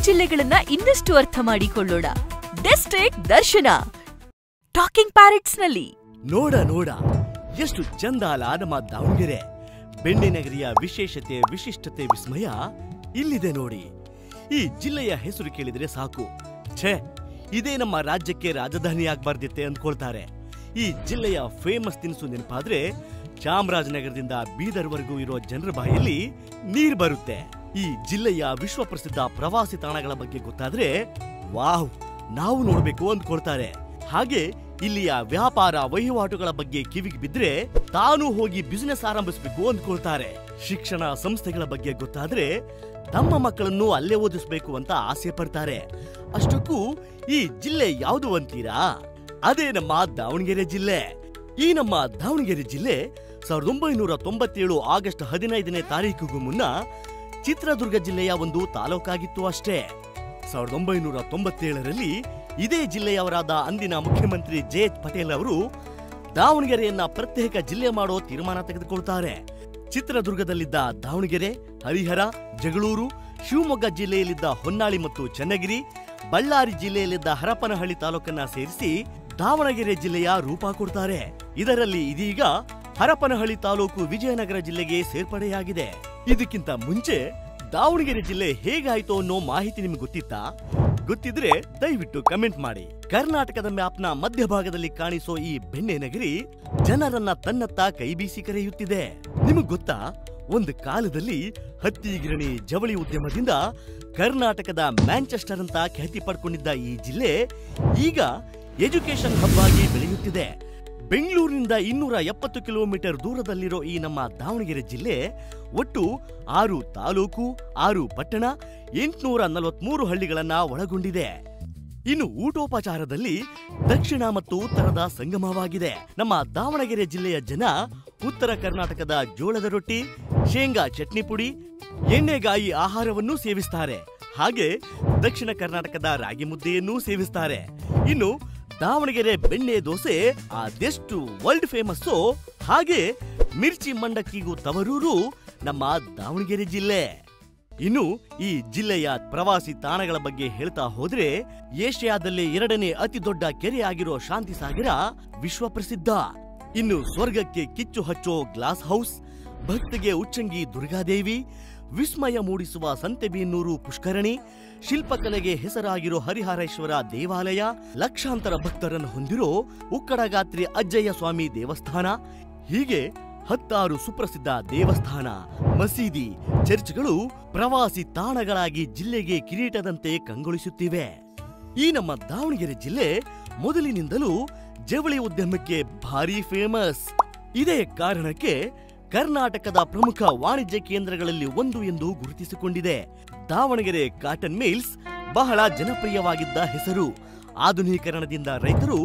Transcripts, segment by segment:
ಜಿಲ್ಲೆಗಳನ್ನ ಇನ್ನಷ್ಟು ಅರ್ಥ ಮಾಡಿಕೊಳ್ಳೋಣ. ಡಿಸ್ಟ್ರಿಕ್ಟ್ ದರ್ಶನ ಟಾಕಿಂಗ್ ಪ್ಯಾರೆಟ್ಸ್ ನಲ್ಲಿ. ನೋಡ ನೋಡ ಎಷ್ಟು ಚಂದ ಅಲ್ಲ ನಮ್ಮ ದಾವಣಗೆರೆ. ಬೆಣ್ಣೆ ನಗರಿಯ ವಿಶೇಷತೆ, ವಿಶಿಷ್ಟತೆ, ವಿಸ್ಮಯ ಇಲ್ಲಿದೆ ನೋಡಿ. ಈ ಜಿಲ್ಲೆಯ ಹೆಸರು ಕೇಳಿದ್ರೆ ಸಾಕು, ಛೇ ಇದೇ ನಮ್ಮ ರಾಜ್ಯಕ್ಕೆ ರಾಜಧಾನಿ ಆಗ್ಬಾರ್ದಿತ್ತೆ ಅಂದ್ಕೊಳ್ತಾರೆ. ಈ ಜಿಲ್ಲೆಯ ಫೇಮಸ್ ತಿನಿಸು ನೆನಪಾದ್ರೆ ಚಾಮರಾಜನಗರದಿಂದ ಬೀದರ್ವರೆಗೂ ಇರೋ ಜನರ ಬಾಯಲ್ಲಿ ನೀರ್ ಬರುತ್ತೆ. ಈ ಜಿಲ್ಲೆಯ ವಿಶ್ವ ಪ್ರಸಿದ್ಧ ಪ್ರವಾಸಿ ತಾಣಗಳ ಬಗ್ಗೆ ಗೊತ್ತಾದ್ರೆ ವಾವ್, ನಾವು ನೋಡ್ಬೇಕು ಅಂದ್ಕೊಳ್ತಾರೆ. ಹಾಗೆ ಇಲ್ಲಿಯ ವ್ಯಾಪಾರ ವಹಿವಾಟುಗಳ ಬಗ್ಗೆ ಕಿವಿಗೆ ಬಿದ್ರೆ ತಾನು ಹೋಗಿ ಬಿಸಿನೆಸ್ ಆರಂಭಿಸಬೇಕು ಅಂದ್ಕೊಳ್ತಾರೆ. ಶಿಕ್ಷಣ ಸಂಸ್ಥೆಗಳ ಬಗ್ಗೆ ಗೊತ್ತಾದ್ರೆ ತಮ್ಮ ಮಕ್ಕಳನ್ನು ಅಲ್ಲೇ ಓದಿಸಬೇಕು ಅಂತ ಆಸೆ ಪಡ್ತಾರೆ. ಅಷ್ಟಕ್ಕೂ ಈ ಜಿಲ್ಲೆ ಯಾವುದು ಅಂತೀರಾ? ಅದೇ ನಮ್ಮ ದಾವಣಗೆರೆ ಜಿಲ್ಲೆ. ಈ ನಮ್ಮ ದಾವಣಗೆರೆ ಜಿಲ್ಲೆ 1997 ಆಗಸ್ಟ್ 15ನೇ ತಾರೀಕಿಗೂ ಮುನ್ನ ಚಿತ್ರದುರ್ಗ ಜಿಲ್ಲೆಯ ಒಂದು ತಾಲೂಕಾಗಿತ್ತು ಅಷ್ಟೇ. 1997ರಲ್ಲಿ ಇದೇ ಜಿಲ್ಲೆಯವರಾದ ಅಂದಿನ ಮುಖ್ಯಮಂತ್ರಿ ಜೆ.ಎಚ್. ಪಟೇಲ್ ಅವರು ದಾವಣಗೆರೆಯನ್ನ ಪ್ರತ್ಯೇಕ ಜಿಲ್ಲೆ ಮಾಡೋ ತೀರ್ಮಾನ ತೆಗೆದುಕೊಳ್ತಾರೆ. ಚಿತ್ರದುರ್ಗದಲ್ಲಿದ್ದ ದಾವಣಗೆರೆ, ಹರಿಹರ, ಜಗಳೂರು, ಶಿವಮೊಗ್ಗ ಜಿಲ್ಲೆಯಲ್ಲಿದ್ದ ಹೊನ್ನಾಳಿ ಮತ್ತು ಚನ್ನಗಿರಿ, ಬಳ್ಳಾರಿ ಜಿಲ್ಲೆಯಲ್ಲಿದ್ದ ಹರಪನಹಳ್ಳಿ ತಾಲೂಕನ್ನ ಸೇರಿಸಿ ದಾವಣಗೆರೆ ಜಿಲ್ಲೆಯ ರೂಪ ಕೊಡ್ತಾರೆ. ಇದರಲ್ಲಿ ಇದೀಗ ಹರಪನಹಳ್ಳಿ ತಾಲೂಕು ವಿಜಯನಗರ ಜಿಲ್ಲೆಗೆ ಸೇರ್ಪಡೆಯಾಗಿದೆ. ಇದಕ್ಕಿಂತ ಮುಂಚೆ ದಾವಣಗೆರೆ ಜಿಲ್ಲೆ ಹೇಗಾಯ್ತು ಅನ್ನೋ ಮಾಹಿತಿ ನಿಮ್ಗೆ ಗೊತ್ತಿತ್ತಾ? ಗೊತ್ತಿದ್ರೆ ದಯವಿಟ್ಟು ಕಮೆಂಟ್ ಮಾಡಿ. ಕರ್ನಾಟಕದ ಮ್ಯಾಪ್ನ ಮಧ್ಯಭಾಗದಲ್ಲಿ ಕಾಣಿಸೋ ಈ ಬೆಣ್ಣೆ ನಗರಿ ಜನರನ್ನ ತನ್ನತ್ತ ಕೈಬೀಸಿ ಕರೆಯುತ್ತಿದೆ. ನಿಮಗ್ ಗೊತ್ತಾ, ಒಂದು ಕಾಲದಲ್ಲಿ ಹತ್ತಿ ಗಿರಣಿ, ಜವಳಿ ಉದ್ಯಮದಿಂದ ಕರ್ನಾಟಕದ ಮ್ಯಾಂಚೆಸ್ಟರ್ ಅಂತ ಖ್ಯಾತಿ ಪಡ್ಕೊಂಡಿದ್ದ ಈ ಜಿಲ್ಲೆ ಈಗ ಎಜುಕೇಶನ್ ಹಬ್ ಆಗಿ ಬೆಳೆಯುತ್ತಿದೆ. ಬೆಂಗಳೂರಿನಿಂದ 270 ಕಿಲೋಮೀಟರ್ ದೂರದಲ್ಲಿರೋ ಈ ನಮ್ಮ ದಾವಣಗೆರೆ ಜಿಲ್ಲೆ ಒಟ್ಟು 6 ತಾಲೂಕು, 6 ಪಟ್ಟಣ, 843 ಹಳ್ಳಿಗಳನ್ನ ಒಳಗೊಂಡಿದೆ. ಇನ್ನು ಊಟೋಪಚಾರದಲ್ಲಿ ದಕ್ಷಿಣ ಮತ್ತು ಉತ್ತರದ ಸಂಗಮವಾಗಿದೆ. ನಮ್ಮ ದಾವಣಗೆರೆ ಜಿಲ್ಲೆಯ ಜನ ಉತ್ತರ ಕರ್ನಾಟಕದ ಜೋಳದ ರೊಟ್ಟಿ, ಶೇಂಗಾ ಚಟ್ನಿ ಪುಡಿ, ಎಣ್ಣೆಗಾಯಿ ಆಹಾರವನ್ನು ಸೇವಿಸ್ತಾರೆ. ಹಾಗೆ ದಕ್ಷಿಣ ಕರ್ನಾಟಕದ ರಾಗಿ ಮುದ್ದೆಯನ್ನೂ ಸೇವಿಸ್ತಾರೆ. ಇನ್ನು ದಾವಣಗೆರೆ ಬೆಣ್ಣೆ ದೋಸೆ ಅದೆಷ್ಟು ವರ್ಲ್ಡ್ ಫೇಮಸ್ಸೋ ಹಾಗೆ ಮಿರ್ಚಿ ಮಂಡಕ್ಕಿಗೂ ತವರೂರು ನಮ್ಮ ದಾವಣಗೆರೆ ಜಿಲ್ಲೆ. ಇನ್ನು ಈ ಜಿಲ್ಲೆಯ ಪ್ರವಾಸಿ ತಾಣಗಳ ಬಗ್ಗೆ ಹೇಳ್ತಾ ಹೋದ್ರೆ ಏಷ್ಯಾದಲ್ಲೇ 2ನೇ ಅತಿ ದೊಡ್ಡ ಕೆರೆ ಆಗಿರೋ ಶಾಂತಿ ಸಾಗರ ವಿಶ್ವ ಪ್ರಸಿದ್ಧ. ಇನ್ನು ಸ್ವರ್ಗಕ್ಕೆ ಕಿಚ್ಚು ಹಚ್ಚೋ ಗ್ಲಾಸ್ ಹೌಸ್, ಭಕ್ತಿಗೆ ಉಚ್ಚಂಗಿ ದುರ್ಗಾದೇವಿ, ವಿಸ್ಮಯ ಮೂಡಿಸುವ ಸಂತೆಬೆನ್ನೂರು ಪುಷ್ಕರಣಿ, ಶಿಲ್ಪಕಲೆಗೆ ಹೆಸರಾಗಿರೋ ಹರಿಹರೇಶ್ವರ ದೇವಾಲಯ, ಲಕ್ಷಾಂತರ ಭಕ್ತರನ್ನು ಹೊಂದಿರೋ ಉಕ್ಕಡಗಾತ್ರಿ ಅಜ್ಜಯ್ಯ ಸ್ವಾಮಿ ದೇವಸ್ಥಾನ, ಹೀಗೆ 10 ಸುಪ್ರಸಿದ್ಧ ದೇವಸ್ಥಾನ, ಮಸೀದಿ, ಚರ್ಚ್ಗಳು ಪ್ರವಾಸಿ ತಾಣಗಳಾಗಿ ಜಿಲ್ಲೆಗೆ ಕಿರೀಟದಂತೆ ಕಂಗೊಳಿಸುತ್ತಿವೆ. ಈ ನಮ್ಮ ದಾವಣಗೆರೆ ಜಿಲ್ಲೆ ಮೊದಲಿನಿಂದಲೂ ಜವಳಿ ಉದ್ಯಮಕ್ಕೆ ಭಾರಿ ಫೇಮಸ್. ಇದೇ ಕಾರಣಕ್ಕೆ ಕರ್ನಾಟಕದ ಪ್ರಮುಖ ವಾಣಿಜ್ಯ ಕೇಂದ್ರಗಳಲ್ಲಿ ಒಂದು ಎಂದು ಗುರುತಿಸಿಕೊಂಡಿದೆ. ದಾವಣಗೆರೆ ಕಾಟನ್ ಮಿಲ್ಸ್ ಬಹಳ ಜನಪ್ರಿಯವಾಗಿದ್ದ ಹೆಸರು. ಆಧುನೀಕರಣದಿಂದ ರೈತರು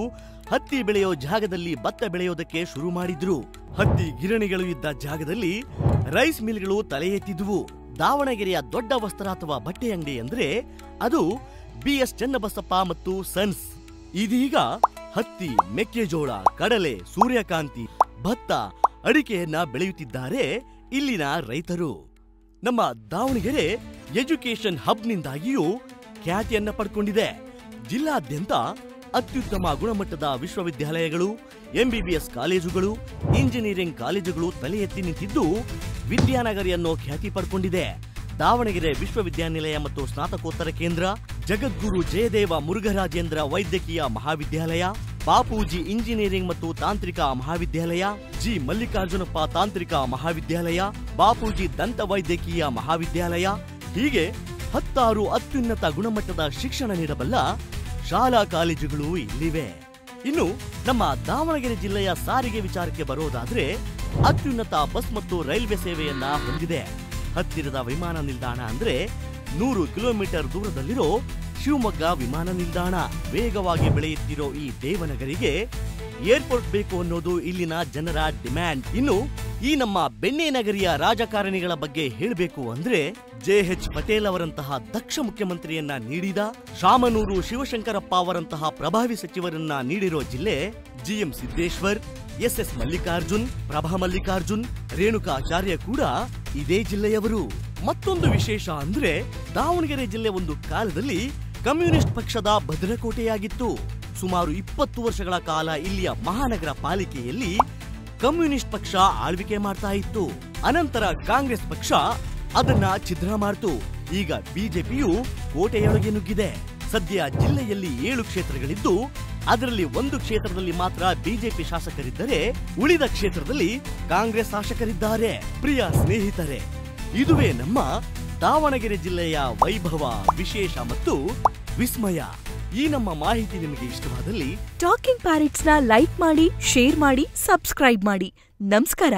ಹತ್ತಿ ಬೆಳೆಯೋ ಜಾಗದಲ್ಲಿ ಭತ್ತ ಬೆಳೆಯೋದಕ್ಕೆ ಶುರು ಮಾಡಿದ್ರು. ಹತ್ತಿ ಗಿರಣಿಗಳು ಇದ್ದ ಜಾಗದಲ್ಲಿ ರೈಸ್ ಮಿಲ್ಗಳು ತಲೆ ಎತ್ತಿದ್ವು. ದಾವಣಗೆರೆಯ ದೊಡ್ಡ ವಸ್ತ್ರ ಅಥವಾ ಬಟ್ಟೆ ಅಂಗಡಿ ಅಂದ್ರೆ ಅದು BS ಚನ್ನಬಸಪ್ಪ ಮತ್ತು ಸನ್ಸ್. ಇದೀಗ ಹತ್ತಿ, ಮೆಕ್ಕೆಜೋಳ, ಕಡಲೆ, ಸೂರ್ಯಕಾಂತಿ, ಭತ್ತ, ಅಡಿಕೆಯನ್ನ ಬೆಳೆಯುತ್ತಿದ್ದಾರೆ ಇಲ್ಲಿನ ರೈತರು. ನಮ್ಮ ದಾವಣಗೆರೆ ಎಜುಕೇಶನ್ ಹಬ್ನಿಂದಾಗಿಯೂ ಖ್ಯಾತಿಯನ್ನ ಪಡ್ಕೊಂಡಿದೆ. ಜಿಲ್ಲಾದ್ಯಂತ ಅತ್ಯುತ್ತಮ ಗುಣಮಟ್ಟದ ವಿಶ್ವವಿದ್ಯಾಲಯಗಳು, MBBS ಕಾಲೇಜುಗಳು, ಇಂಜಿನಿಯರಿಂಗ್ ಕಾಲೇಜುಗಳು ತಲೆ ಎತ್ತಿ ನಿಂತಿದ್ದು ವಿದ್ಯಾನಗರಿ ಅನ್ನೋ ಖ್ಯಾತಿ ಪಡ್ಕೊಂಡಿದೆ. ದಾವಣಗೆರೆ ವಿಶ್ವವಿದ್ಯಾನಿಲಯ ಮತ್ತು ಸ್ನಾತಕೋತ್ತರ ಕೇಂದ್ರ, ಜಗದ್ಗುರು ಜಯದೇವ ಮುರುಘರಾಜೇಂದ್ರ ವೈದ್ಯಕೀಯ ಮಹಾವಿದ್ಯಾಲಯ, ಬಾಪೂಜಿ ಇಂಜಿನಿಯರಿಂಗ್ ಮತ್ತು ತಾಂತ್ರಿಕ ಮಹಾವಿದ್ಯಾಲಯ, ಜಿ ಮಲ್ಲಿಕಾರ್ಜುನಪ್ಪ ತಾಂತ್ರಿಕ ಮಹಾವಿದ್ಯಾಲಯ, ಬಾಪೂಜಿ ದಂತ ವೈದ್ಯಕೀಯ ಮಹಾವಿದ್ಯಾಲಯ, ಹೀಗೆ 10 ಅತ್ಯುನ್ನತ ಗುಣಮಟ್ಟದ ಶಿಕ್ಷಣ ನೀಡಬಲ್ಲ ಶಾಲಾ ಕಾಲೇಜುಗಳು ಇಲ್ಲಿವೆ. ಇನ್ನು ನಮ್ಮ ದಾವಣಗೆರೆ ಜಿಲ್ಲೆಯ ಸಾರಿಗೆ ವಿಚಾರಕ್ಕೆ ಬರೋದಾದ್ರೆ ಅತ್ಯುನ್ನತ ಬಸ್ ಮತ್ತು ರೈಲ್ವೆ ಸೇವೆಯನ್ನ ಹೊಂದಿದೆ. ಹತ್ತಿರದ ವಿಮಾನ ನಿಲ್ದಾಣ ಅಂದ್ರೆ 100 ಕಿಲೋಮೀಟರ್ ದೂರದಲ್ಲಿರೋ ಶಿವಮೊಗ್ಗ ವಿಮಾನ ನಿಲ್ದಾಣ. ವೇಗವಾಗಿ ಬೆಳೆಯುತ್ತಿರೋ ಈ ದೇವನಗರಿಗೆ ಏರ್ಪೋರ್ಟ್ ಬೇಕು ಅನ್ನೋದು ಇಲ್ಲಿನ ಜನರ ಡಿಮ್ಯಾಂಡ್. ಇನ್ನು ಈ ನಮ್ಮ ಬೆಣ್ಣೆ ನಗರಿಯ ರಾಜಕಾರಣಿಗಳ ಬಗ್ಗೆ ಹೇಳಬೇಕು ಅಂದ್ರೆ ಜೆ.ಎಚ್. ಪಟೇಲ್ ಅವರಂತಹ ದಕ್ಷ ಮುಖ್ಯಮಂತ್ರಿಯನ್ನ ನೀಡಿದ, ಶಾಮನೂರು ಶಿವಶಂಕರಪ್ಪ ಅವರಂತಹ ಪ್ರಭಾವಿ ಸಚಿವರನ್ನ ನೀಡಿರೋ ಜಿಲ್ಲೆ, GM ಸಿದ್ದೇಶ್ವರ್, SS ಮಲ್ಲಿಕಾರ್ಜುನ್, ಪ್ರಭಾ ಮಲ್ಲಿಕಾರ್ಜುನ್, ರೇಣುಕಾಚಾರ್ಯ ಕೂಡ ಇದೇ ಜಿಲ್ಲೆಯವರು. ಮತ್ತೊಂದು ವಿಶೇಷ ಅಂದ್ರೆ ದಾವಣಗೆರೆ ಜಿಲ್ಲೆ ಒಂದು ಕಾಲದಲ್ಲಿ ಕಮ್ಯುನಿಸ್ಟ್ ಪಕ್ಷದ ಭದ್ರಕೋಟೆಯಾಗಿತ್ತು. ಸುಮಾರು 20 ವರ್ಷಗಳ ಕಾಲ ಇಲ್ಲಿಯ ಮಹಾನಗರ ಪಾಲಿಕೆಯಲ್ಲಿ ಕಮ್ಯುನಿಸ್ಟ್ ಪಕ್ಷ ಆಳ್ವಿಕೆ ಮಾಡ್ತಾ ಇತ್ತು. ಅನಂತರ ಕಾಂಗ್ರೆಸ್ ಪಕ್ಷ ಅದನ್ನ ಛಿದ್ರ ಮಾಡ್ತು. ಈಗ ಬಿಜೆಪಿಯು ಕೋಟೆಯೊಳಗೆ ನುಗ್ಗಿದೆ. ಸದ್ಯ ಜಿಲ್ಲೆಯಲ್ಲಿ 7 ಕ್ಷೇತ್ರಗಳಿದ್ದು ಅದರಲ್ಲಿ 1 ಕ್ಷೇತ್ರದಲ್ಲಿ ಮಾತ್ರ ಬಿಜೆಪಿ ಶಾಸಕರಿದ್ದರೆ ಉಳಿದ ಕ್ಷೇತ್ರದಲ್ಲಿ ಕಾಂಗ್ರೆಸ್ ಶಾಸಕರಿದ್ದಾರೆ. ಪ್ರಿಯ ಸ್ನೇಹಿತರೆ, ಇದುವೇ ನಮ್ಮ ದಾವಣಗೆರೆ ಜಿಲ್ಲೆಯ ವೈಭವ, ವಿಶೇಷ ಮತ್ತು ವಿಸ್ಮಯ. ಈ ನಮ್ಮ ಮಾಹಿತಿ ನಿಮಗೆ ಇಷ್ಟವಾದಲ್ಲಿ ಟಾಕಿಂಗ್ ಪ್ಯಾರೆಟ್ಸ್ನ ಲೈಕ್ ಮಾಡಿ, ಶೇರ್ ಮಾಡಿ, ಸಬ್ಸ್ಕ್ರೈಬ್ ಮಾಡಿ. ನಮಸ್ಕಾರ.